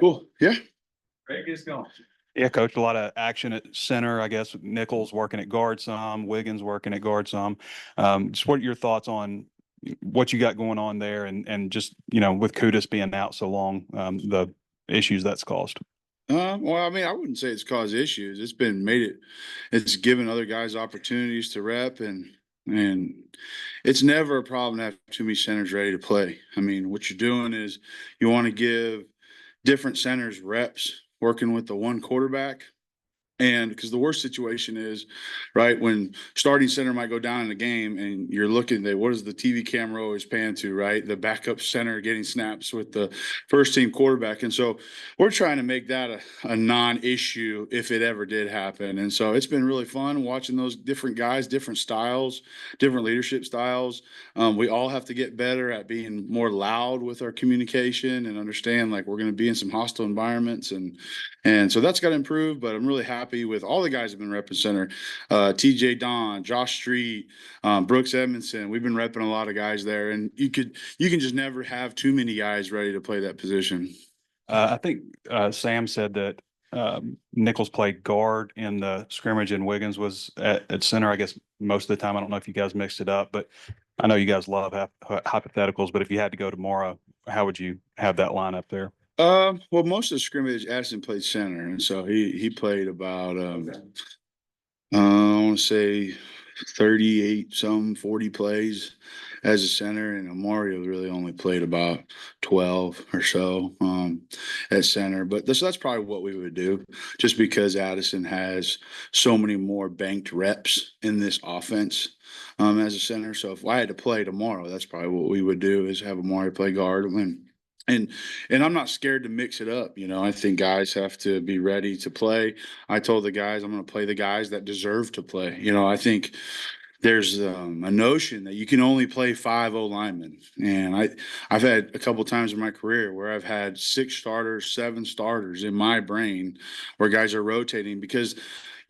Cool. Yeah. Greg is going. Yeah, coach, a lot of action at center. I guess Nichols working at guard some, Wiggins working at guard some. Just what are your thoughts on what you got going on there, and just with Kudus being out so long, the issues that's caused. Well, I mean, I wouldn't say it's caused issues. It's given other guys opportunities to rep, and it's never a problem to have too many centers ready to play. I mean, what you're doing is you want to give different centers reps working with the one quarterback. And because the worst situation is, right, when starting center might go down in the game and you're looking at what does the TV camera always pan to, right? The backup center getting snaps with the first team quarterback. And so we're trying to make that a non-issue if it ever did happen. And so it's been really fun watching those different guys, different styles, different leadership styles. We all have to get better at being more loud with our communication and understand like we're going to be in some hostile environments. And so that's got to improve, but I'm really happy with all the guys who've been repping center. TJ Don, Josh Street, Brooks Edmondson. We've been repping a lot of guys there, and you can just never have too many guys ready to play that position. I think Sam said that Nichols played guard in the scrimmage and Wiggins was at center. I guess most of the time. I don't know if you guys mixed it up, but I know you guys love hypotheticals. But if you had to go tomorrow, how would you have that lineup there? Well, most of the scrimmage, Addison played center, and so he played about I want to say 38 some 40 plays as a center, and Mario really only played about 12 or so at center. But that's probably what we would do, just because Addison has so many more banked reps in this offense as a center. So if I had to play tomorrow, that's probably what we would do, is have Mario play guard and I'm not scared to mix it up. I think guys have to be ready to play. I told the guys I'm going to play the guys that deserve to play. I think there's a notion that you can only play 5 O linemen, and I've had a couple times in my career where I've had 6 starters, 7 starters in my brain, where guys are rotating, because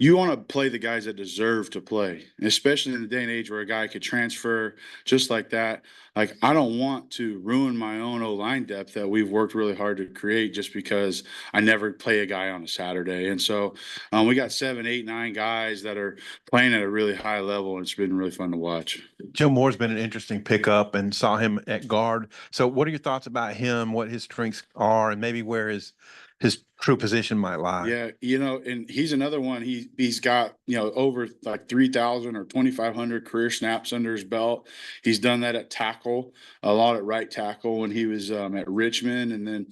you want to play the guys that deserve to play, especially in the day and age where a guy could transfer just like that. Like, I don't want to ruin my own O-line depth that we've worked really hard to create just because I never play a guy on a Saturday. And so we got 7, 8, 9 guys that are playing at a really high level, and it's been really fun to watch. Joe Moore's been an interesting pickup, and saw him at guard. So what are your thoughts about him, what his strengths are, and maybe where his true position might lie? Yeah, and he's another one. He's got, over like 3,000 or 2,500 career snaps under his belt. He's done that at tackle, a lot at right tackle when he was at Richmond, and then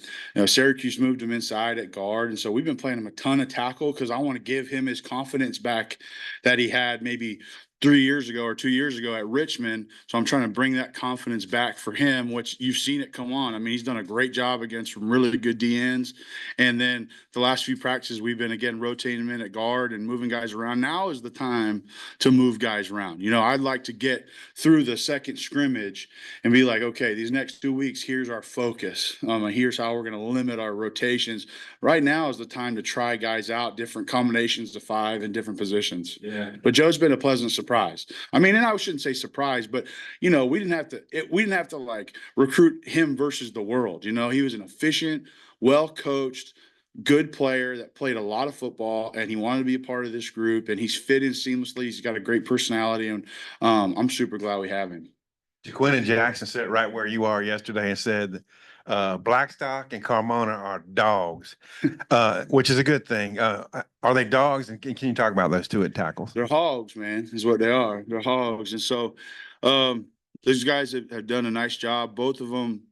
Syracuse moved him inside at guard, and so we've been playing him a ton of tackle because I want to give him his confidence back that he had maybe 3 years ago or 2 years ago at Richmond. So I'm trying to bring that confidence back for him, which you've seen it come on. I mean, he's done a great job against some really good DNs. And then the last few practices, we've been, again, rotating him in at guard and moving guys around. Now is the time to move guys around. I'd like to get through the second scrimmage and be like, okay, these next 2 weeks, here's our focus. Here's how we're going to limit our rotations. Right now is the time to try guys out, different combinations of 5 in different positions. Yeah. But Joe's been a pleasant surprise. I mean, and I shouldn't say surprise, but we didn't have to like recruit him versus the world. He was an efficient, well-coached, good player that played a lot of football, and he wanted to be a part of this group, and he's fit in seamlessly. He's got a great personality, and I'm super glad we have him. Quinn and Jackson sat right where you are yesterday and said Blackstock and Carmona are dogs, which is a good thing. Are they dogs? And can you talk about those two at tackles? They're hogs, man, is what they are. They're hogs. And so these guys have done a nice job. Both of them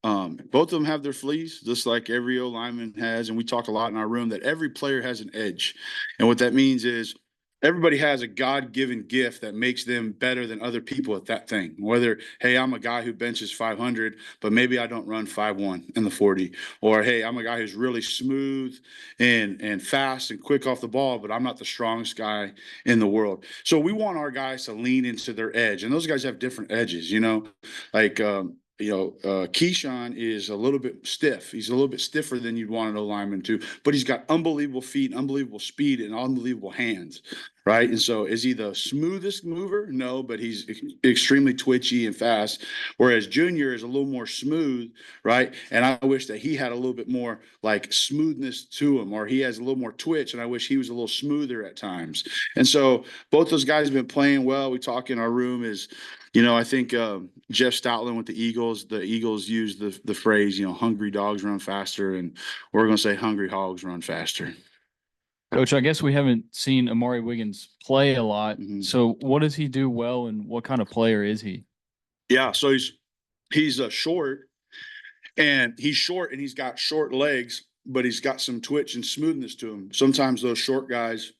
have their fleas, just like every O lineman has. And we talk a lot in our room that every player has an edge. And what that means is everybody has a God-given gift that makes them better than other people at that thing. Whether, hey, I'm a guy who benches 500, but maybe I don't run 5'1" in the 40. Or, hey, I'm a guy who's really smooth and fast and quick off the ball, but I'm not the strongest guy in the world. So we want our guys to lean into their edge. And those guys have different edges, like Keyshawn is a little bit stiff. He's a little bit stiffer than you'd want an O lineman to, but he's got unbelievable feet, unbelievable speed, and unbelievable hands. right? And so is he the smoothest mover? No, but he's extremely twitchy and fast. Whereas Junior is a little more smooth, right? And I wish that he had a little bit more like smoothness to him, or he has a little more twitch. And I wish he was a little smoother at times. And so both those guys have been playing well. We talk in our room is, I think Jeff Stoutland with the Eagles use the phrase, hungry dogs run faster, and we're going to say hungry hogs run faster. Coach, I guess we haven't seen Amari Wiggins play a lot. Mhm. So what does he do well, and what kind of player is he? Yeah, so he's short, and he's got short legs, but he's got some twitch and smoothness to him. Sometimes those short guys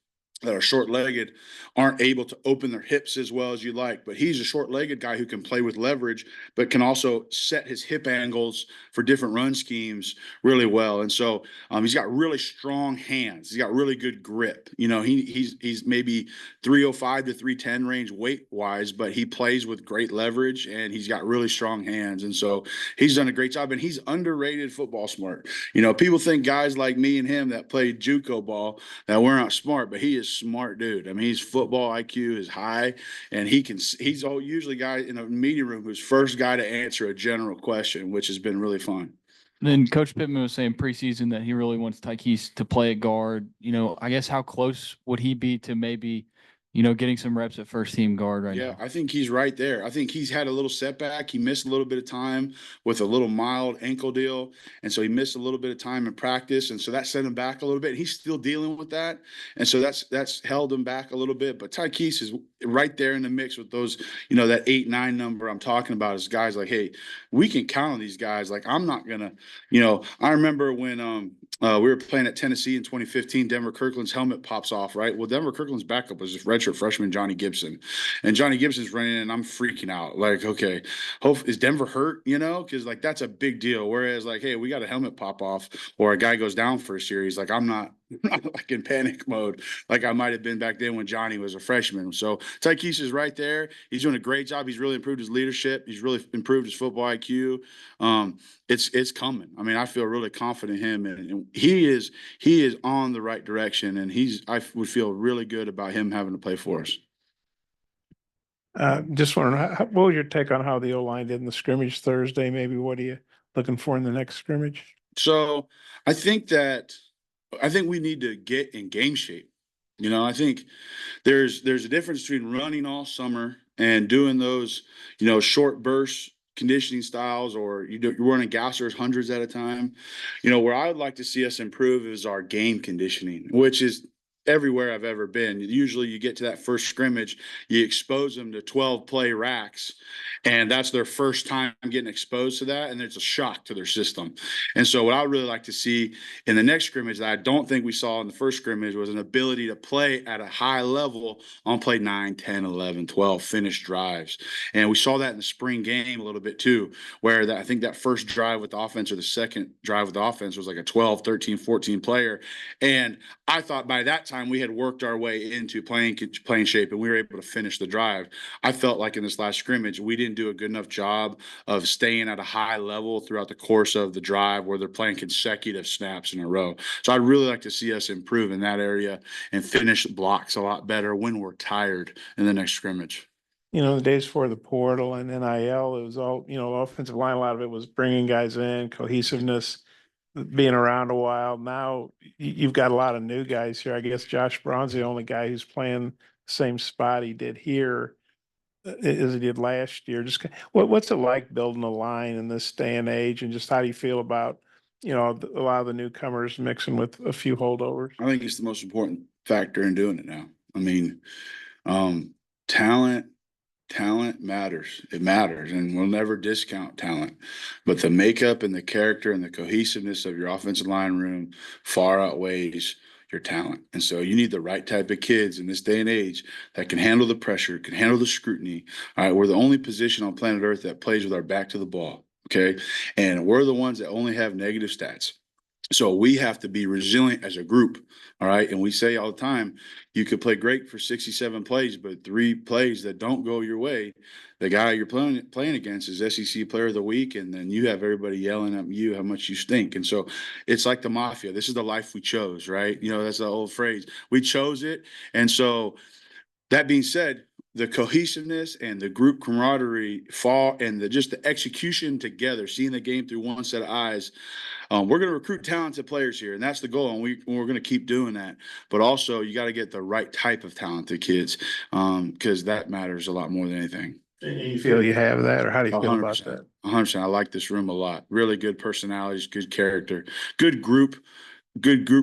that are short-legged aren't able to open their hips as well as you like, but he's a short-legged guy who can play with leverage, but can also set his hip angles for different run schemes really well. And so he's got really strong hands. He's got really good grip. He's maybe 305 to 310 range weight-wise, but he plays with great leverage, and he's got really strong hands. And so he's done a great job, and he's underrated football smart. People think guys like me and him that played JUCO ball, that we're not smart, but he is smart dude. I mean, his football IQ is high, and he's usually guy in a meeting room who's first guy to answer a general question, which has been really fun. Then Coach Pittman was saying preseason that he really wants Tykees to play at guard. I guess how close would he be to maybe, getting some reps at first team guard right now? I think he's right there. I think he's had a little setback. He missed a little bit of time with a little mild ankle deal. And so he missed a little bit of time in practice. And so that set him back a little bit. He's still dealing with that. And so that's held him back a little bit. But Tykees is right there in the mix with those, that 8-9 number I'm talking about is guys like, hey, we can count on these guys. Like, I'm not gonna, I remember when we were playing at Tennessee in 2015, Denver Kirkland's helmet pops off, right? Well, Denver Kirkland's backup was redshirt freshman Johnny Gibson. And Johnny Gibson's running in, and I'm freaking out. Like, okay, is Denver hurt, Because, like, that's a big deal. Whereas, like, hey, we got a helmet pop off or a guy goes down for a series. Like, I'm not like in panic mode like I might have been back then when Johnny was a freshman. So Tykees is right there. He's doing a great job. He's really improved his leadership. He's really improved his football IQ. It's coming. I mean, I feel really confident in him, and he is on the right direction, and I would feel really good about him having to play for us. Just wondering, what was your take on how the O-line did in the scrimmage Thursday? Maybe what are you looking for in the next scrimmage? So I think we need to get in game shape. I think there's a difference between running all summer and doing those, short bursts conditioning styles, or you're running gassers hundreds at a time. Where I would like to see us improve is our game conditioning, which is everywhere I've ever been. Usually you get to that first scrimmage, you expose them to 12 play racks, and that's their first time getting exposed to that, and it's a shock to their system. And so what I would really like to see in the next scrimmage that I don't think we saw in the first scrimmage was an ability to play at a high level on play 9, 10, 11, 12 finished drives. And we saw that in the spring game a little bit too, where I think that first drive with the offense or the second drive with the offense was like a 12, 13, 14 player. And I thought by that time we had worked our way into playing shape, and we were able to finish the drive. I felt like in this last scrimmage, we didn't do a good enough job of staying at a high level throughout the course of the drive where they're playing consecutive snaps in a row. So I'd really like to see us improve in that area and finish blocks a lot better when we're tired in the next scrimmage. The days before the portal and NIL, it was all, offensive line, a lot of it was bringing guys in, cohesiveness, being around a while. Now you've got a lot of new guys here. I guess Josh Braun's the only guy who's playing the same spot he did here as he did last year. Just what's it like building a line in this day and age, and just how do you feel about, a lot of the newcomers mixing with a few holdovers? I think it's the most important factor in doing it now. I mean, talent matters. It matters, and we'll never discount talent. But the makeup and the character and the cohesiveness of your offensive line room far outweighs your talent. And so you need the right type of kids in this day and age that can handle the pressure, can handle the scrutiny. All right, we're the only position on planet Earth that plays with our back to the ball. Okay, and we're the ones that only have negative stats. So we have to be resilient as a group. All right. And we say all the time, you could play great for 67 plays, but 3 plays that don't go your way, the guy you're playing against is SEC player of the week. And then you have everybody yelling at you how much you stink. And so it's like the mafia. This is the life we chose, right? You know, that's the old phrase. We chose it. And so that being said, the cohesiveness and the group camaraderie fall and just the execution together, seeing the game through one set of eyes. We're going to recruit talented players here, and that's the goal, and we're going to keep doing that. But also, you got to get the right type of talented kids, because that matters a lot more than anything. You feel you have that, or how do you feel about 100%. that? 100%. I like this room a lot. Really good personalities, good character, good group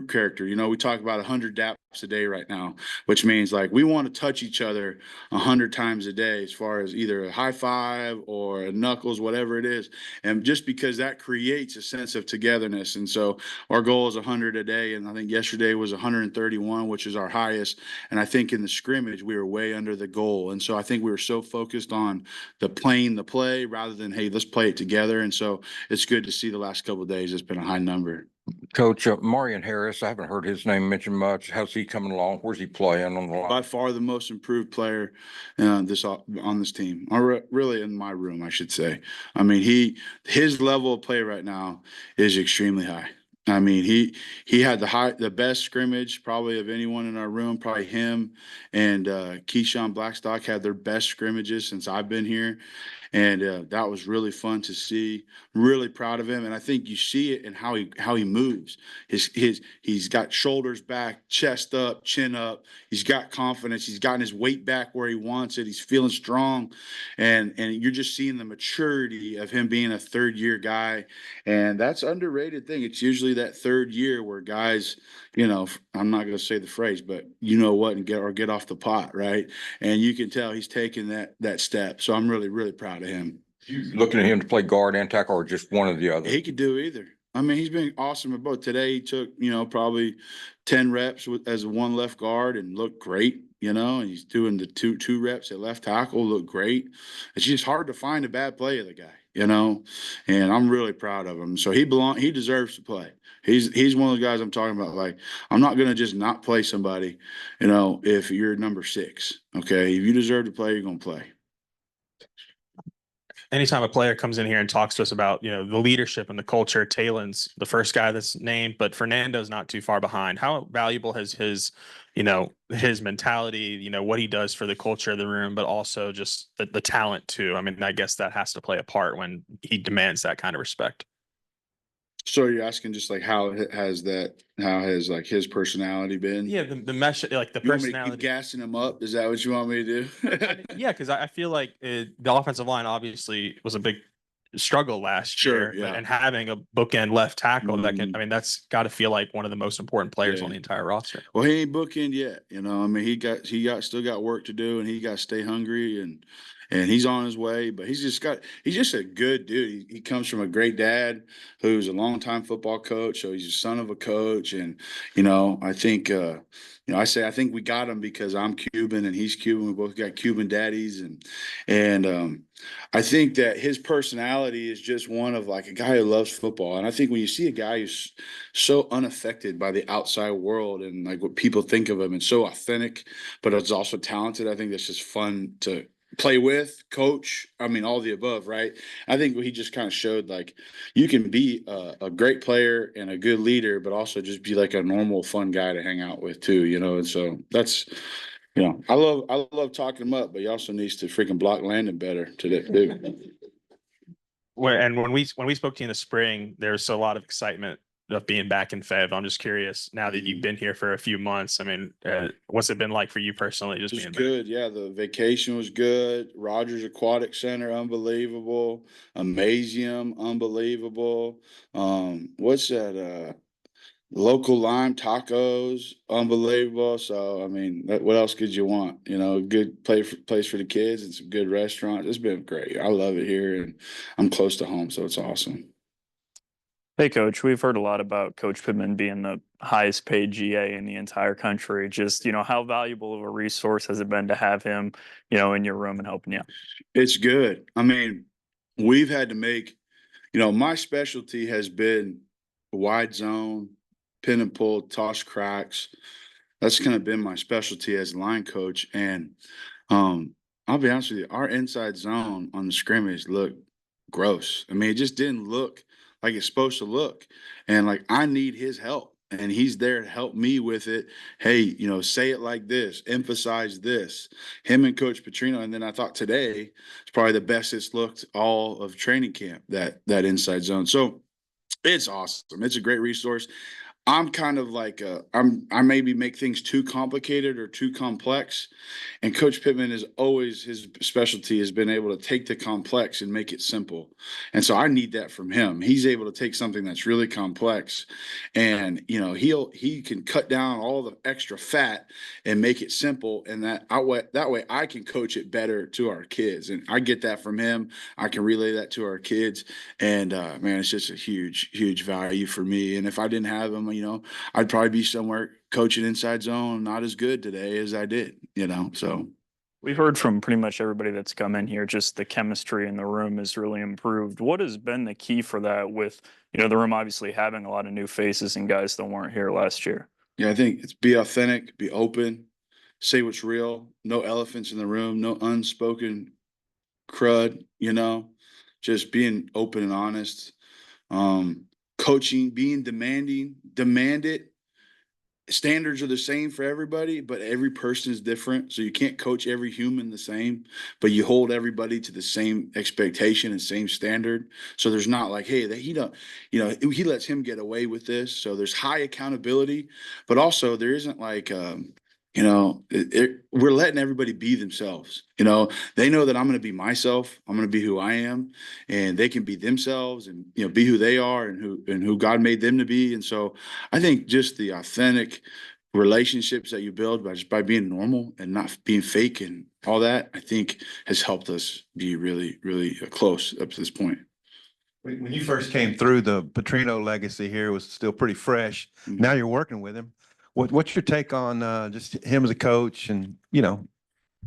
character. You know, we talk about 100 daps a day right now, which means like we want to touch each other 100 times a day, as far as either a high five or a knuckles, whatever it is. And just because that creates a sense of togetherness. And so our goal is 100 a day. And I think yesterday was 131, which is our highest. And I think in the scrimmage, we were way under the goal. And so I think we were so focused on the play rather than, hey, let's play it together. And so it's good to see the last couple of days. It's been a high number. Coach, Marion Harris, I haven't heard his name mentioned much. How's he coming along? Where's he playing on the line? By far the most improved player on this team, or really in my room, I should say. I mean, his level of play right now is extremely high. I mean, he had the best scrimmage probably of anyone in our room. Probably him and Keyshawn Blackstock had their best scrimmages since I've been here. And that was really fun to see. Really proud of him, and I think you see it in how he moves. He's got shoulders back, chest up, chin up. He's got confidence. He's gotten his weight back where he wants it. He's feeling strong, and you're just seeing the maturity of him being a 3rd-year guy, and that's an underrated thing. It's usually that 3rd year where guys, you know, I'm not going to say the phrase, but you know what, and get off the pot, right? And you can tell he's taking that step. So I'm really proud of him. Looking at him to play guard and tackle, or just one or the other? He could do either. I mean, he's been awesome at both. Today he took, you know, probably 10 reps as one left guard and looked great, you know, and he's doing the two reps at left tackle, looked great. It's just hard to find a bad play of the guy, you know, and I'm really proud of him. So he deserves to play. He's one of the guys I'm talking about. Like, I'm not going to just not play somebody, you know, if you're number 6. Okay. If you deserve to play, you're going to play. Anytime a player comes in here and talks to us about, you know, the leadership and the culture, Taylon's the first guy that's named, but Fernando's not too far behind. How valuable has his, you know, his mentality, you know, what he does for the culture of the room, but also just the talent too? I mean, I guess that has to play a part when he demands that kind of respect. So you're asking just like how has like his personality been? Yeah, the mesh, like the You want me to personality. keep gassing him up? Is that what you want me to do? Yeah, because I feel like the offensive line obviously was a big struggle last Sure, year, yeah. and having a bookend left tackle that can, Mhm. I mean, that's got to feel like one of the most important players Yeah. on the entire roster. Well, he ain't bookend yet. You know, I mean, he still got work to do, and he got to stay hungry, and he's on his way. But he's just a good dude. He comes from a great dad who's a longtime football coach. So he's a son of a coach, and you know, I think I think we got him because I'm Cuban and he's Cuban. We both got Cuban daddies, and I think that his personality is just one of like a guy who loves football. And I think when you see a guy who's so unaffected by the outside world and like what people think of him and so authentic, but it's also talented, I think that's just fun to play with, coach. I mean, all the above, right? I think he just kind of showed like you can be a great player and a good leader, but also just be like a normal, fun guy to hang out with too, you know? And so that's, you know, I love talking him up, but he also needs to freaking block landing better today too. And when we spoke to you in the spring, there's a lot of excitement of being back in Fev. I'm just curious now that you've been here for a few months. I mean, what's it been like for you personally? Just It was being good. Yeah, the vacation was good. Rogers Aquatic Center, unbelievable. Amazium, unbelievable. What's that? Local lime tacos, unbelievable. So I mean, what else could you want? You know, a good place for the kids and some good restaurants. It's been great. I love it here, and I'm close to home, so it's awesome. Hey, Coach, we've heard a lot about Coach Pittman being the highest paid GA in the entire country. Just, you know, how valuable of a resource has it been to have him, you know, in your room and helping you? It's good. I mean, we've had to make, you know, my specialty has been wide zone, pin and pull, toss cracks. That's kind of been my specialty as a line coach. And I'll be honest with you, our inside zone on the scrimmage looked gross. I mean, it just didn't look like it's supposed to look. And like, I need his help. And he's there to help me with it. Hey, you know, say it like this, emphasize this. Him and Coach Petrino. And then I thought today it's probably the best it's looked all of training camp, that inside zone. So it's awesome. It's a great resource. I'm kind of like I maybe make things too complicated or too complex, and Coach Pittman is always, his specialty has been able to take the complex and make it simple. And so I need that from him. He's able to take something that's really complex, and you know he can cut down all the extra fat and make it simple, and that way I can coach it better to our kids, and I get that from him. I can relay that to our kids, and man, it's just a huge value for me. And if I didn't have him, you know, I'd probably be somewhere coaching inside zone, not as good today as I did, you know. So We've heard from pretty much everybody that's come in here, just the chemistry in the room has really improved. What has been the key for that with, you know, the room obviously having a lot of new faces and guys that weren't here last year? yeah, I think it's be authentic, be open, say what's real, no elephants in the room, no unspoken crud, you know, just being open and honest. Coaching, being demanding, demand it. Standards are the same for everybody, but every person is different. So you can't coach every human the same, but you hold everybody to the same expectation and same standard. So there's not like, hey, that he don't, you know, he lets him get away with this. So there's high accountability, but also there isn't like, you know, we're letting everybody be themselves. You know, they know that I'm going to be myself. I'm going to be who I am, and they can be themselves and, you know, be who they are and who God made them to be. And so I think just the authentic relationships that you build by being normal and not being fake and all that, I think has helped us be really close up to this point. When you first came through, the Petrino legacy here was still pretty fresh. Mhm. Now you're working with him. What's your take on just him as a coach and, you know,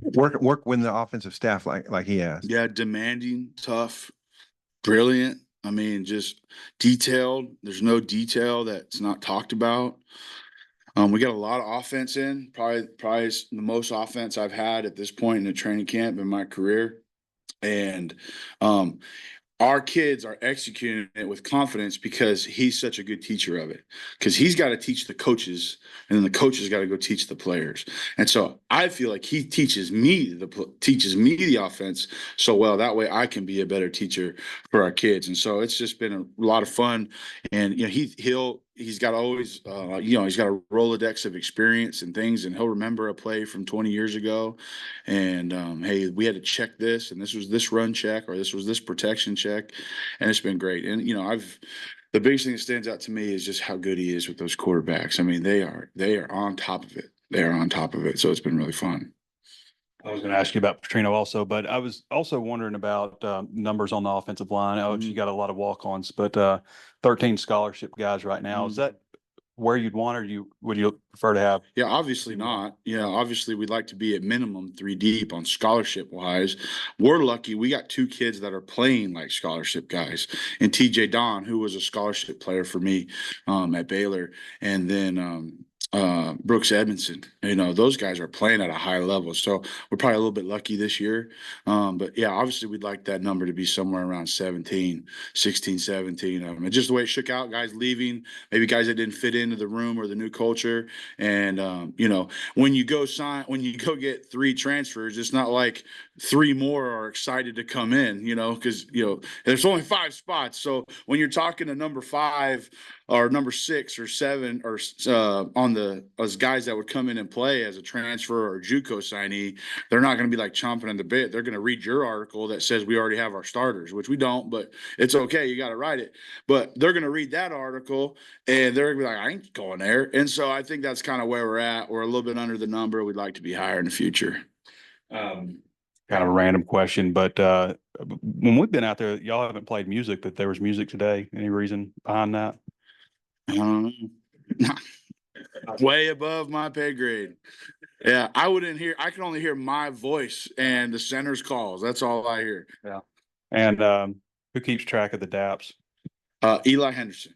work with the offensive staff like he has? Yeah, demanding, tough, brilliant. I mean, just detailed. There's no detail that's not talked about. We got a lot of offense in, probably the most offense I've had at this point in the training camp in my career. And our kids are executing it with confidence because he's such a good teacher of it. Because he's got to teach the coaches, and then the coaches got to go teach the players. And so I feel like he teaches me the offense so well. That way I can be a better teacher for our kids. And so it's just been a lot of fun. And you know he's got always you know, he's got a Rolodex of experience and things, and he'll remember a play from 20 years ago. And hey, we had to check this, and this was this run check, or this was this protection check, and it's been great. And you know, the biggest thing that stands out to me is just how good he is with those quarterbacks. I mean, they are on top of it. They are on top of it. So it's been really fun. I was going to ask you about Petrino also, but I was also wondering about numbers on the offensive line. Oh, you got a lot of walk-ons, but 13 scholarship guys right now. Is that where you'd want, or would you prefer to have? Yeah, obviously not. Yeah, obviously we'd like to be at minimum 3 deep on scholarship wise. We're lucky we got 2 kids that are playing like scholarship guys, and TJ Don, who was a scholarship player for me at Baylor, and then Brooks Edmondson. You know, those guys are playing at a high level. So we're probably a little bit lucky this year. But yeah, obviously we'd like that number to be somewhere around 16, 17. And just the way it shook out, guys leaving, maybe guys that didn't fit into the room or the new culture. And you know, when you go get 3 transfers, it's not like 3 more are excited to come in, you know, because you know there's only 5 spots. So when you're talking to number 5 or number 6 or 7 or on as guys that would come in and play as a transfer or a JUCO signee, they're not going to be like chomping on the bit. They're going to read your article that says we already have our starters, which we don't, but it's okay. You got to write it. But they're going to read that article and they're going to be like, I ain't going there. And so I think that's kind of where we're at. We're a little bit under the number. We'd like to be higher in the future. Kind of a random question, but when we've been out there, y'all haven't played music, but there was music today. Any reason behind that? I don't know. Way above my pay grade. Yeah, I can only hear my voice and the center's calls. That's all I hear. Yeah. And who keeps track of the DAPs? Eli Henderson.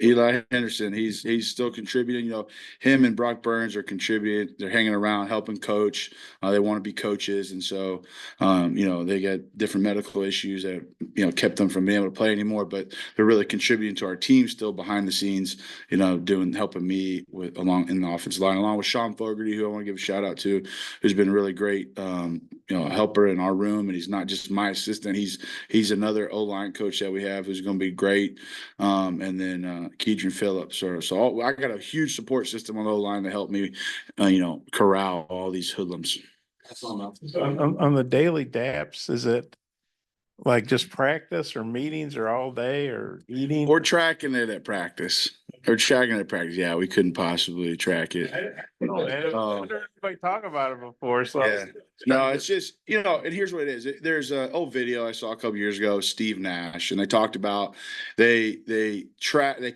Eli Henderson, he's still contributing. You know, him and Brock Burns are contributing. They're hanging around, helping coach. They want to be coaches, and so you know, they got different medical issues that kept them from being able to play anymore. But they're really contributing to our team still behind the scenes. You know, helping me with along in the offensive line, along with Sean Fogarty, who I want to give a shout out to, who's been really great. Helper in our room, and he's not just my assistant. He's another O-line coach that we have who's going to be great. And then Keedron Phillips. So I got a huge support system on the line to help me, corral all these hoodlums. On the daily daps, is it like just practice or meetings or all day or eating? We're tracking it at practice. Yeah, we couldn't possibly track it. I've heard anybody talk about it before, so. Yeah. No, it's just, and here's what it is. There's an old video I saw a couple years ago, Steve Nash, and they talked about they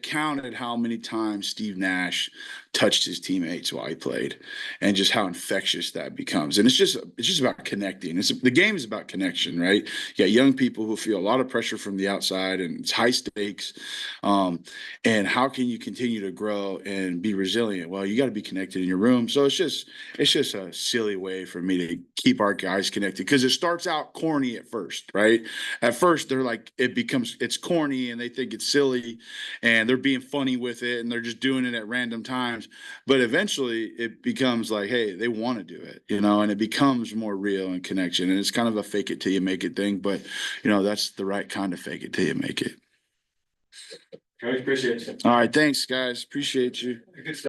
counted how many times Steve Nash touched his teammates while he played, and just how infectious that becomes. And it's just about connecting. The game is about connection, right? You got young people who feel a lot of pressure from the outside, and it's high stakes. And how can you continue to grow and be resilient? Well, you got to be connected in your room. So it's just a silly way for me to keep our guys connected, because it starts out corny at first, right? At first, they're like, it's corny and they think it's silly and they're being funny with it and they're just doing it at random times. But eventually it becomes like, hey, they want to do it, and it becomes more real and connection. And it's kind of a fake it till you make it thing. But, that's the right kind of fake it till you make it. Appreciate it. All right. Thanks, guys. Appreciate you.